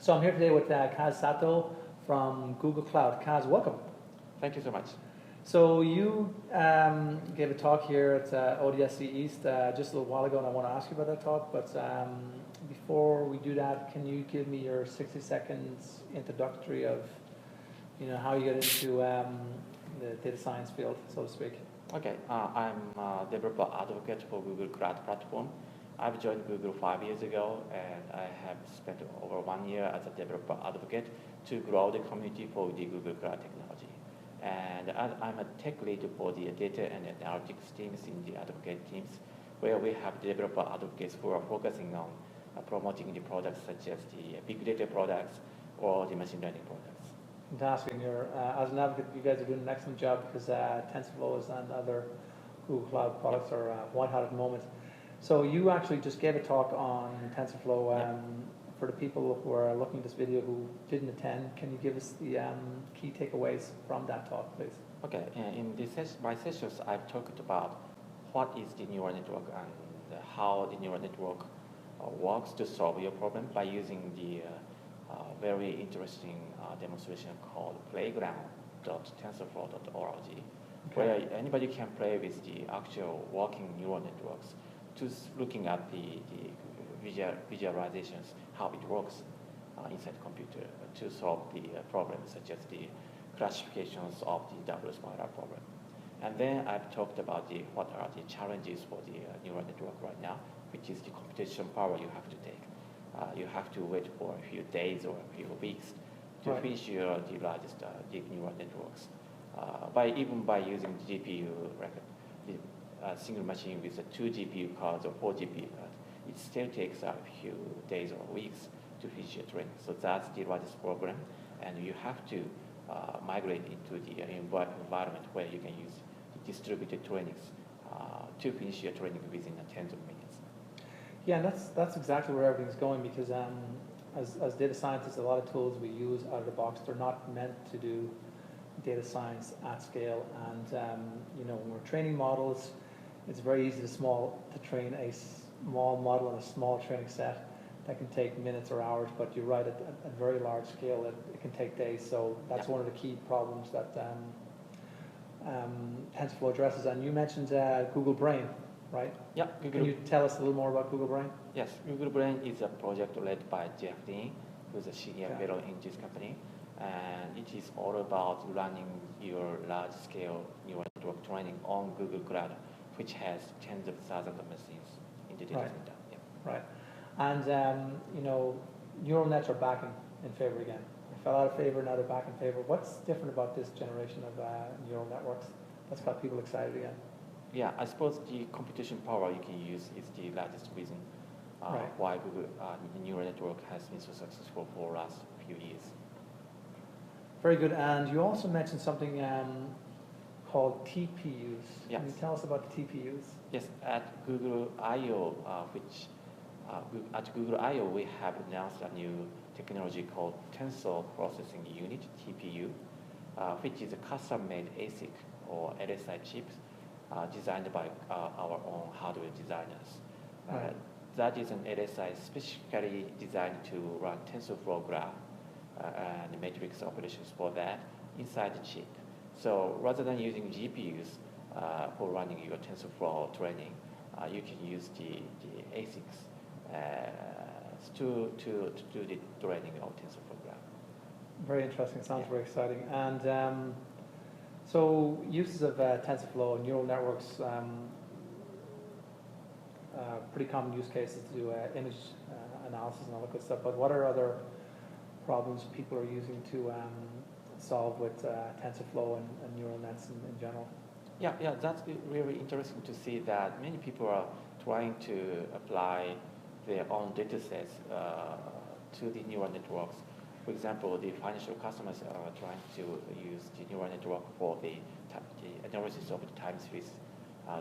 So I'm here today with Kaz Sato from Google Cloud. Kaz, welcome. Thank you so much. So you gave a talk here at ODSC East just a little while ago, and I want to ask you about that talk. But before we do that, can you give me your 60 seconds introductory of how you get into the data science field, so to speak? Okay, I'm a developer advocate for Google Cloud Platform. I've joined Google 5 years ago, and I have spent over 1 year as a developer advocate to grow the community for the Google Cloud technology. And I'm a tech lead for the data and analytics teams in the advocate teams, where we have developer advocates who are focusing on promoting the products such as the big data products or the machine learning products. Fantastic. And as an advocate, you guys are doing an excellent job because TensorFlow and other Google Cloud products are white hot at the moment. So you actually just gave a talk on TensorFlow. For the people who are looking at this video who didn't attend, can you give us the key takeaways from that talk, please? Okay, in my sessions, I've talked about what is the neural network and how the neural network works to solve your problem by using the very interesting demonstration called playground.tensorflow.org, where anybody can play with the actual working neural networks, just looking at the visualizations, how it works inside the computer to solve the problems such as the classifications of the double spiral problem. And then I've talked about what are the challenges for the neural network right now, which is the computation power you have to take. You have to wait for a few days or a few weeks to finish the largest deep neural networks. Even by using the GPU, a single machine with 2 GPU cards or 4 GPU cards, it still takes a few days or weeks to finish your training. So that's the largest problem, and you have to migrate into the environment where you can use the distributed trainings to finish your training within tens of minutes. Yeah, and that's exactly where everything's going, because as data scientists, a lot of tools we use out of the box, they're not meant to do data science at scale. And when we're training models, it's very easy to train a small model on a small training set that can take minutes or hours, but you're right, at very large scale, it can take days. So that's one of the key problems that TensorFlow addresses. And you mentioned Google Brain, right? Yeah. Can you tell us a little more about Google Brain? Yes, Google Brain is a project led by Jeff Dean, who's a senior fellow in this company. And it is all about running your large-scale neural network training on Google Cloud, which has tens of thousands of machines in the data center. Yeah. Right. And neural nets are back in favor again. They fell out of favor, now they're back in favor. What's different about this generation of neural networks that's got people excited again? Yeah, I suppose the computation power you can use is the largest reason why Google neural network has been so successful for the last few years. Very good. And you also mentioned something called TPUs. Yes. Can you tell us about the TPUs? Yes, at Google I/O, we have announced a new technology called Tensor Processing Unit (TPU), which is a custom-made ASIC or LSI chips designed by our own hardware designers. That is an LSI specifically designed to run TensorFlow graph and matrix operations for that inside the chip. So rather than using GPUs for running your TensorFlow training, you can use the ASICs to do the training of TensorFlow graph. Very interesting. Sounds very exciting. And so uses of TensorFlow and neural networks, pretty common use cases to do image analysis and all that good stuff. But what are other problems people are using to solve with TensorFlow and neural nets in general? Yeah, that's really interesting to see that many people are trying to apply their own data sets to the neural networks. For example, the financial customers are trying to use the neural network for the analysis of the time series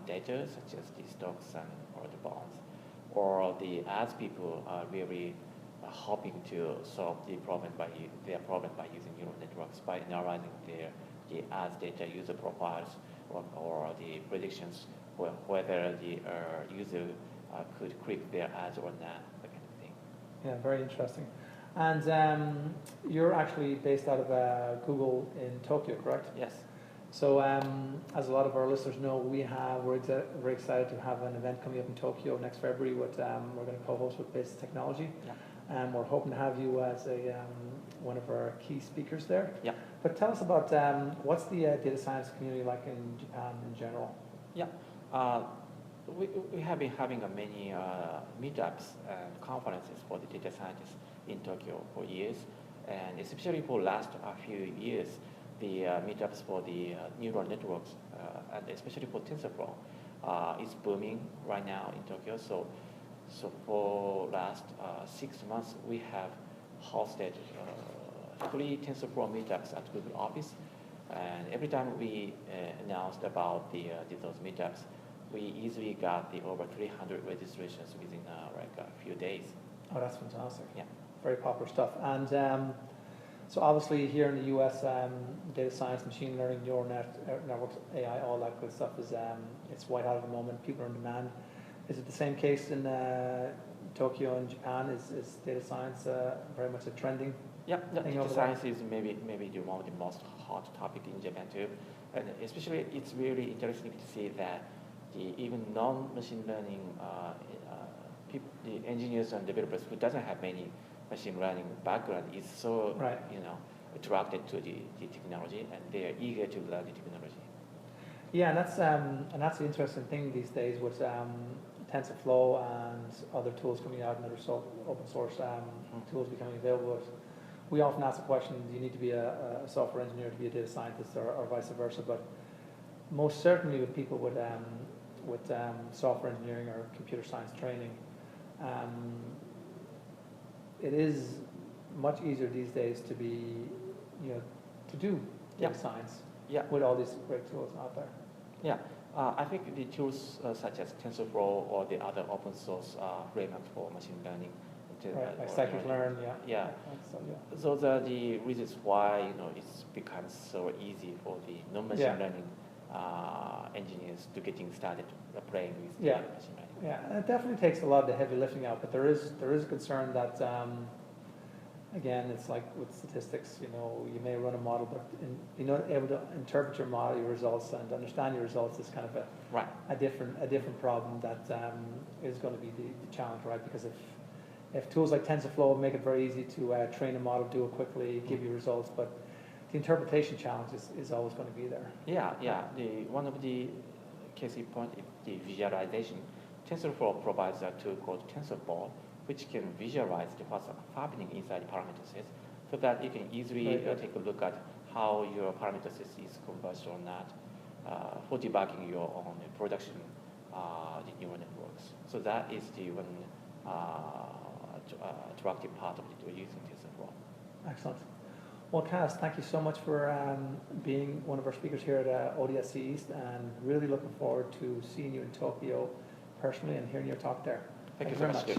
data, such as the stocks or the bonds. Or the ads people are really hoping to solve their problem by using neural networks by analyzing the ads data, user profiles, or the predictions whether the user could click their ads or not, that kind of thing. Yeah, very interesting. And you're actually based out of Google in Tokyo, correct? Yes. So as a lot of our listeners know, we're very excited to have an event coming up in Tokyo next February. We're going to co-host with Base Technology. Yeah. And we're hoping to have you as one of our key speakers there. Yeah. But tell us about what's the data science community like in Japan in general? Yeah. We have been having many meetups and conferences for the data scientists in Tokyo for years, and especially for last few years, the meetups for the neural networks and especially for TensorFlow is booming right now in Tokyo. So for last 6 months, we have hosted 3 TensorFlow meetups at Google office, and every time we announced about those meetups, we easily got over 300 registrations within like a few days. Oh, that's fantastic. Yeah. Very popular stuff. And so obviously here in the US, data science, machine learning, neural networks, AI, all that good stuff is it's white hot at the moment. People are in demand. Is it the same case in Tokyo and Japan? Is data science very much a trending? Yeah, data science is maybe one of the most hot topic in Japan too, and especially it's really interesting to see that even non-machine learning people, the engineers and developers who doesn't have many machine learning background is so attracted to the technology, and they are eager to learn the technology. Yeah, and that's the interesting thing these days with TensorFlow and other tools coming out and other open source tools becoming available. We often ask the question, do you need to be a software engineer to be a data scientist or vice versa? But most certainly with people with software engineering or computer science training, it is much easier these days to be, to do data science with all these great tools out there. Yeah. I think the tools such as TensorFlow or the other open source frameworks for machine learning, right, like scikit-learn, those are the reasons why it's become so easy for the non-machine learning engineers to getting started playing with machine learning. Yeah, and it definitely takes a lot of the heavy lifting out, but there is a concern that again, it's like with statistics, you may run a model, but being able to interpret your model, your results, and understand your results is kind of a different problem that is going to be the challenge, right? Because if tools like TensorFlow make it very easy to train a model, do it quickly, give you results, but the interpretation challenge is always going to be there. Yeah. One of the case point is the visualization. TensorFlow provides a tool called TensorBall, which can visualize what's happening inside the parameter sets, so that you can easily take a look at how your parameter set is converged or not for debugging your own production the neural networks. So that is the one attractive part of using TensorFlow. Excellent. Well, Kaz, thank you so much for being one of our speakers here at ODSC East, and really looking forward to seeing you in Tokyo personally and hearing your talk there. Thank you very much.